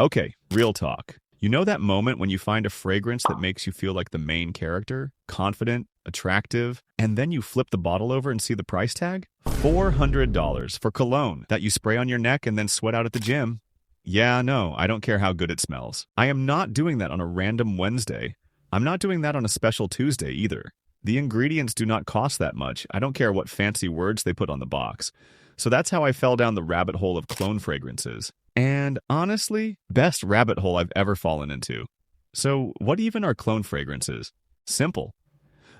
Okay, real talk. You know that moment when you find a fragrance that makes you feel like the main character, confident, attractive, and then you flip the bottle over and see the price tag? $400 for cologne that you spray on your neck and then sweat out at the gym. Yeah, no, I don't care how good it smells. I am not doing that on a random Wednesday. I'm not doing that on a special Tuesday either. The ingredients do not cost that much. I don't care what fancy words they put on the box. So that's how I fell down the rabbit hole of cologne fragrances. And honestly, best rabbit hole I've ever fallen into. So what even are cologne fragrances? Simple.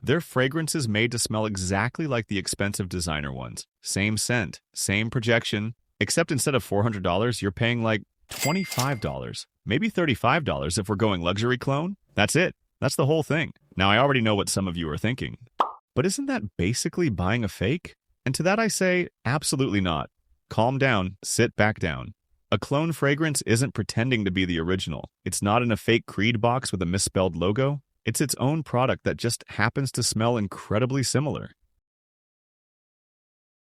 They're fragrances made to smell exactly like the expensive designer ones. Same scent, same projection, except instead of $400, you're paying like $25, maybe $35 if we're going luxury cologne. That's it. That's the whole thing. Now, I already know what some of you are thinking. But isn't that basically buying a fake? And to that I say, absolutely not. Calm down, sit back down. A cologne fragrance isn't pretending to be the original. It's not in a fake Creed box with a misspelled logo. It's its own product that just happens to smell incredibly similar.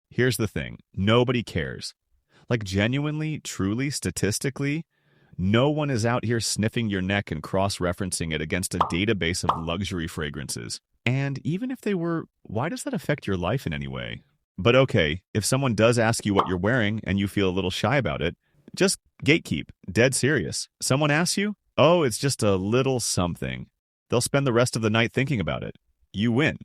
Here's the thing. Nobody cares. Like genuinely, truly, statistically, no one is out here sniffing your neck and cross-referencing it against a database of luxury fragrances. And even if they were, why does that affect your life in any way? But okay, if someone does ask you what you're wearing and you feel a little shy about it, just gatekeep, dead serious. Someone asks you, oh, it's just a little something. They'll spend the rest of the night thinking about it. You win.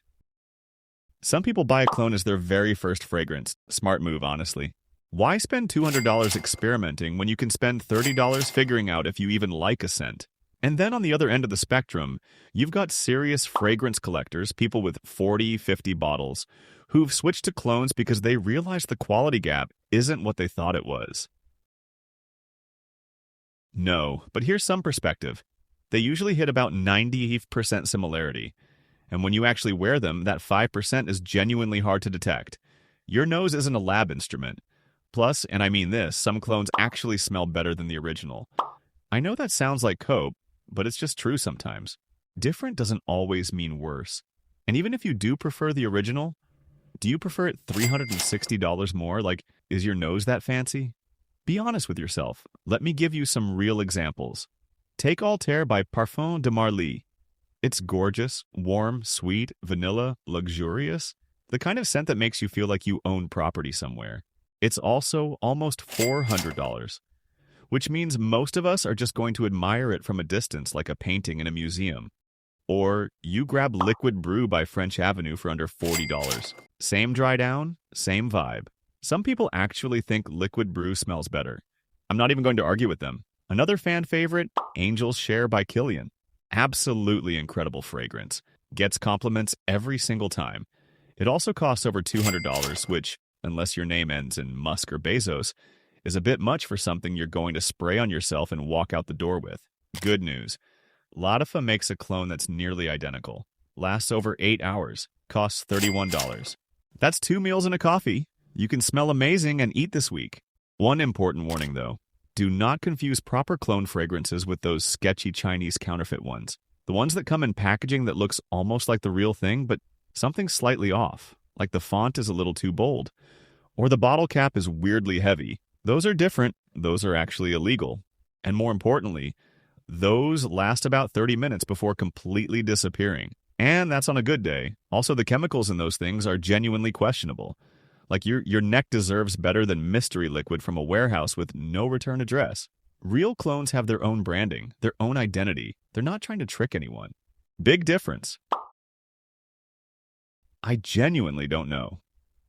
Some people buy a cologne as their very first fragrance. Smart move, honestly. Why spend $200 experimenting when you can spend $30 figuring out if you even like a scent? And then on the other end of the spectrum, you've got serious fragrance collectors, people with 40, 50 bottles, who've switched to colognes because they realized the quality gap isn't what they thought it was. No, but here's some perspective. They usually hit about 90% similarity. And when you actually wear them, that 5% is genuinely hard to detect. Your nose isn't a lab instrument. Plus, and I mean this, some clones actually smell better than the original. I know that sounds like cope, but it's just true sometimes. Different doesn't always mean worse. And even if you do prefer the original, do you prefer it $360 more? Like, is your nose that fancy? Be honest with yourself. Let me give you some real examples. Take Altair by Parfum de Marly. It's gorgeous, warm, sweet, vanilla, luxurious. The kind of scent that makes you feel like you own property somewhere. It's also almost $400, which means most of us are just going to admire it from a distance like a painting in a museum. Or you grab Liquid Brew by French Avenue for under $40. Same dry down, same vibe. Some people actually think Liquid Brew smells better. I'm not even going to argue with them. Another fan favorite, Angel's Share by Kilian. Absolutely incredible fragrance. Gets compliments every single time. It also costs over $200, which, unless your name ends in Musk or Bezos, is a bit much for something you're going to spray on yourself and walk out the door with. Good news. Latifa makes a cologne that's nearly identical. Lasts over 8 hours. Costs $31. That's 2 meals and a coffee. You can smell amazing and eat this week. One important warning, though. Do not confuse proper cologne fragrances with those sketchy Chinese counterfeit ones. The ones that come in packaging that looks almost like the real thing, but something slightly off. Like the font is a little too bold. Or the bottle cap is weirdly heavy. Those are different. Those are actually illegal. And more importantly, those last about 30 minutes before completely disappearing. And that's on a good day. Also, the chemicals in those things are genuinely questionable. Like your neck deserves better than mystery liquid from a warehouse with no return address. Real clones have their own branding, their own identity. They're not trying to trick anyone. Big difference. I genuinely don't know.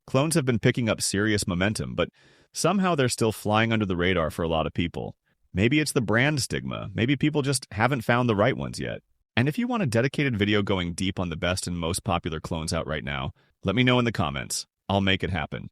Clones have been picking up serious momentum, but somehow they're still flying under the radar for a lot of people. Maybe it's the brand stigma. Maybe people just haven't found the right ones yet. And if you want a dedicated video going deep on the best and most popular clones out right now, let me know in the comments. I'll make it happen.